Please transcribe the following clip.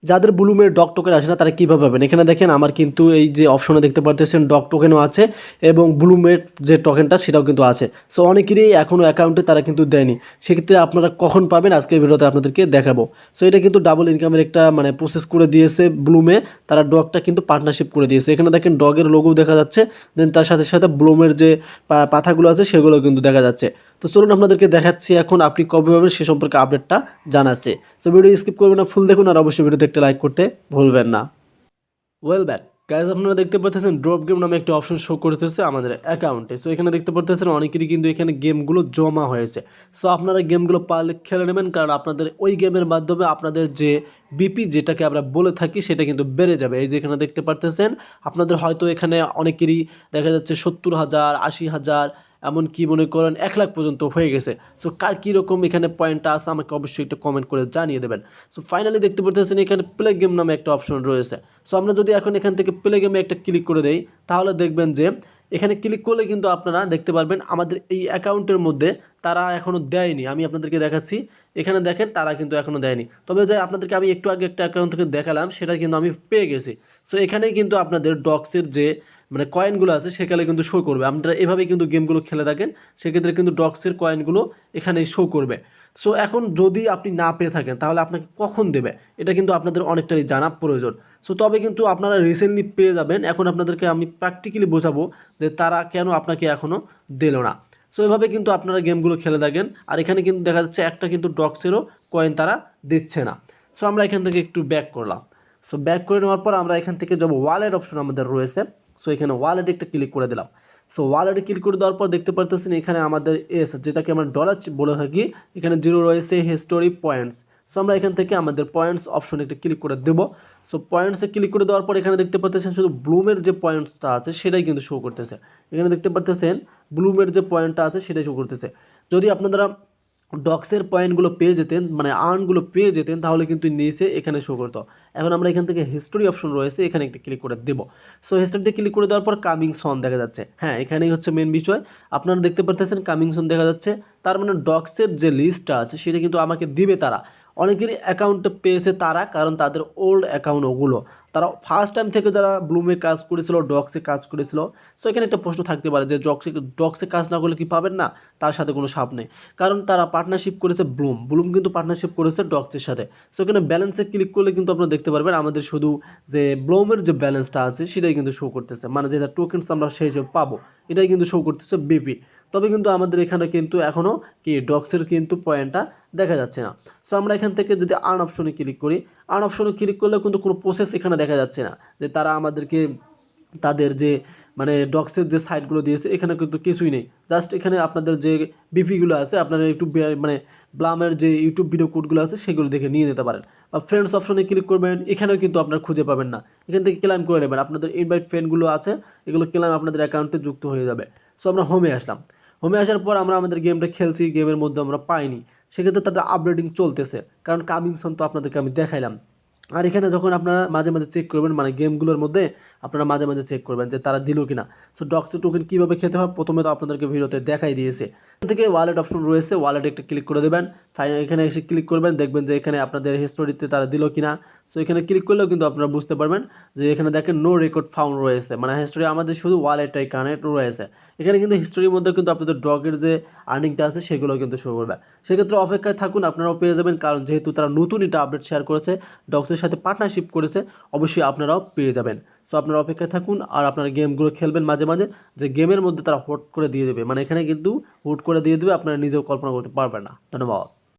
যাদের ব্লুমের dog token আসে না তারা কীভাবে পাবেন, এখানে দেখেন আমার কিন্তু এই যে অপশনে দেখতে পারতেছেন ডগ টোকেনও আছে এবং ব্লুমের যে টোকেনটা সেটাও কিন্তু আছে। সো অনেকেরই এখনও অ্যাকাউন্টে তারা কিন্তু দেয়নি, সেক্ষেত্রে আপনারা কখন পাবেন আজকের ভিডিওতে আপনাদেরকে দেখাবো। সো এটা কিন্তু ডাবল ইনকামের একটা মানে প্রসেস করে দিয়েছে ব্লুমে, তারা ডগটা কিন্তু পার্টনারশিপ করে দিয়েছে। এখানে দেখেন ডগের লোগো দেখা যাচ্ছে, দেন তার সাথে সাথে ব্লুমের যে পাতাগুলো আছে সেগুলো কিন্তু দেখা যাচ্ছে। তো চলুন আপনাদেরকে দেখাচ্ছি এখন আপনি কবে পাবেন সে সম্পর্কে আপডেটটা জানাচ্ছে। সো ভিডিও স্কিপ করবেন না, ফুল দেখুন আর অবশ্যই ভিডিওতে একটা লাইক করতে ভুলবেন না। ওয়েল ব্যাক গাইজ, আপনারা দেখতে পাচ্ছেন ড্রপ গেম নামে একটা অপশন শো করতেছে আমাদের অ্যাকাউন্টে। সো এখানে দেখতে পাচ্ছেন অনেকেরই কিন্তু এখানে গেমগুলো জমা হয়েছে। সো আপনারা গেমগুলো পারলে খেলে নেবেন, কারণ আপনাদের ওই গেমের মাধ্যমে আপনাদের যে বিপি যেটাকে আমরা বলে থাকি সেটা কিন্তু বেড়ে যাবে। এই যে এখানে দেখতে পারতেছেন আপনাদের হয়তো এখানে অনেকেরই দেখা যাচ্ছে 70,000, 80,000, এমনকি মনে করেন 1,00,000 পর্যন্ত হয়ে গেছে। সো কার কীরকম এখানে পয়েন্টটা আছে আমাকে অবশ্যই একটু কমেন্ট করে জানিয়ে দেবেন। সো ফাইনালি দেখতে পাচ্ছেন এখানে প্লে গেম নামে একটা অপশন রয়েছে। সো আমরা যদি এখন এখান থেকে প্লে গেমে একটা ক্লিক করে দেই, তাহলে দেখবেন যে এখানে ক্লিক করলে কিন্তু আপনারা দেখতে পারবেন আমাদের এই অ্যাকাউন্টের মধ্যে তারা এখনও দেয়নি। আমি আপনাদেরকে দেখাচ্ছি, এখানে দেখেন তারা কিন্তু এখনও দেয়নি। তবে যে আপনাদেরকে আমি একটু আগে একটা অ্যাকাউন্ট থেকে দেখালাম সেটা কিন্তু আমি পেয়ে গেছি। সো এখানেই কিন্তু আপনাদের ডক্সের যে মানে কয়েনগুলো আছে সেখানে কিন্তু শো করবে। আপনারা এভাবেই কিন্তু গেমগুলো খেলে থাকেন, সেক্ষেত্রে কিন্তু ডক্সের কয়েনগুলো এখানেই শো করবে। সো এখন যদি আপনি না পেয়ে থাকেন তাহলে আপনাকে কখন দেবে এটা কিন্তু আপনাদের অনেকটাই জানা প্রয়োজন। সো তবে কিন্তু আপনারা রিসেন্টলি পেয়ে যাবেন। এখন আপনাদেরকে আমি প্র্যাকটিক্যালি বোঝাবো যে তারা কেন আপনাকে এখনও দিল না। সো এভাবে কিন্তু আপনারা গেমগুলো খেলে থাকেন, আর এখানে কিন্তু দেখা যাচ্ছে একটা কিন্তু ডক্সেরও কয়েন তারা দিচ্ছে না। সো আমরা এখান থেকে একটু ব্যাক করলাম। সো ব্যাক করে নেওয়ার পর আমরা এখান থেকে যাব ওয়ালেট অপশন আমাদের রয়েছে। সো এখানে ওয়ালেটে একটা ক্লিক করে দিলাম। সো ওয়ালেটে ক্লিক করে দেওয়ার পর দেখতে পারতেছেন এখানে আমাদের এস যেটাকে আমরা ডলার বলে থাকি, এখানে 0 রয়েছে হিস্টোরি পয়েন্টস। সো আমরা এখান থেকে আমাদের পয়েন্টস অপশনে একটা ক্লিক করে দেবো। সো পয়েন্টসে ক্লিক করে দেওয়ার পর এখানে দেখতে পাচ্ছেন শুধু ব্লুমের যে পয়েন্টসটা আছে সেটাই কিন্তু শো করতেছে। এখানে দেখতে পাচ্ছেন ব্লুমের যে পয়েন্টটা আছে সেটাই শো করতেছে। যদি আপনারা ডক্সের পয়েন্টগুলো পেয়ে যেতেন মানে আর্নগুলো পেয়ে যেতেন তাহলে কিন্তু নিচে এখানে শো করতো। এখন আমরা এখান থেকে হিস্টোরি অপশন রয়েছে এখানে একটা ক্লিক করে দেবো। সো হিস্টোরিতে ক্লিক করে দেওয়ার পর কামিং সন দেখা যাচ্ছে। হ্যাঁ, এখানেই হচ্ছে মেন বিষয়, আপনারা দেখতে পারতেছেন কামিং সন দেখা যাচ্ছে। তার মানে ডক্সের যে লিস্টটা আছে সেটা কিন্তু আমাকে দিবে তারা। অনেকেরই অ্যাকাউন্টে পেয়েছে তারা, কারণ তাদের ওল্ড অ্যাকাউন্ট ওগুলো তারা ফার্স্ট টাইম থেকে যারা ব্লুমে কাজ করেছিল, ডক্সে কাজ করেছিল। সো এখানে একটা প্রশ্ন থাকতে পারে যে ডক্সে কাজ না করলে কি পাবেন না, তার সাথে কোনো সাপ নেই, কারণ তারা পার্টনারশিপ করেছে ব্লুম কিন্তু পার্টনারশিপ করেছে ডক্সের সাথে। সো এখানে ব্যালেন্সে ক্লিক করলে কিন্তু আপনারা দেখতে পারবেন আমাদের শুধু যে ব্লুমের যে ব্যালেন্সটা আছে সেটাই কিন্তু শো করতেছে, মানে যেটা টোকেনস আমরা সেই হিসেবে পাবো এটাই কিন্তু শো করতেছে বিপি। তবে কিন্তু আমাদের এখানে কিন্তু এখনও কি ডক্সের কিন্তু পয়েন্টটা দেখা যাচ্ছে না। সো আমরা এখান থেকে যদি আর্ন অপশনে ক্লিক করি, আর্ন অপশনে ক্লিক করলে কিন্তু কোনো প্রসেস এখানে দেখা যাচ্ছে না, যে তারা আমাদেরকে তাদের যে মানে ডক্সের যে সাইটগুলো দিয়েছে এখানে কিন্তু কিছুই নেই। জাস্ট এখানে আপনাদের যে বিপিগুলো আছে আপনারা একটু মানে ব্লামের যে ইউটিউব ভিডিও কোডগুলো আছে সেগুলো দেখে নিয়ে নিতে পারেন। বা ফ্রেন্ডস অপশনে ক্লিক করবেন, এখানেও কিন্তু আপনারা খুঁজে পাবেন না। এখান থেকে ক্লেম করে নেবেন, আপনাদের ইনভাইট ফ্রেন্ডগুলো আছে এগুলো ক্লেম আপনাদের অ্যাকাউন্টে যুক্ত হয়ে যাবে। সো আমরা হোমে আসলাম। হোমে আসার পর আমরা আমাদের গেমটা খেলছি, গেমের মধ্যে আমরা পাইনি, সেক্ষেত্রে তাদের আপডেটিং চলতেছে, কারণ কামিং সন তো আপনাদেরকে আমি দেখাইলাম। আর এখানে যখন আপনারা মাঝে মাঝে চেক করবেন মানে গেমগুলোর মধ্যে আপনারা মাঝে মাঝে চেক করবেন যে তারা দিল কিনা। সো ডক্স টোকেন কীভাবে খেতে হয় প্রথমে তো আপনাদেরকে ভিডিওতে দেখাই দিয়েছে। এখান থেকে ওয়ালেট অপশন রয়েছে, ওয়ালেটে একটা ক্লিক করে দেবেন। ফাইনাল এখানে এসে ক্লিক করবেন, দেখবেন যে এখানে আপনাদের হিস্টোরিতে তারা দিল কিনা। সো এখানে ক্লিক করলেও কিন্তু আপনারা বুঝতে পারবেন যে এখানে দেখেন নো রেকর্ড ফাউন্ড রয়েছে, মানে হিস্টোরি আমাদের শুধু ওয়ালেটটাই কানেক্ট রয়েছে। এখানে কিন্তু হিস্টোরির মধ্যে কিন্তু আপনাদের ডগের যে আর্নিংটা আছে সেগুলো কিন্তু শো করবে। সেক্ষেত্রে অপেক্ষায় থাকুন, আপনারাও পেয়ে যাবেন, কারণ যেহেতু তারা নতুন এটা আপডেট শেয়ার করেছে, ডগসের সাথে পার্টনারশিপ করেছে, অবশ্যই আপনারাও পেয়ে যাবেন। সো আপনারা অপেক্ষায় থাকুন আর আপনারা গেমগুলো খেলবেন মাঝে মাঝে, যে গেমের মধ্যে তারা হুট করে দিয়ে দেবে, মানে এখানে কিন্তু হুট করে দিয়ে দেবে আপনারা নিজেও কল্পনা করতে পারবেন না। ধন্যবাদ।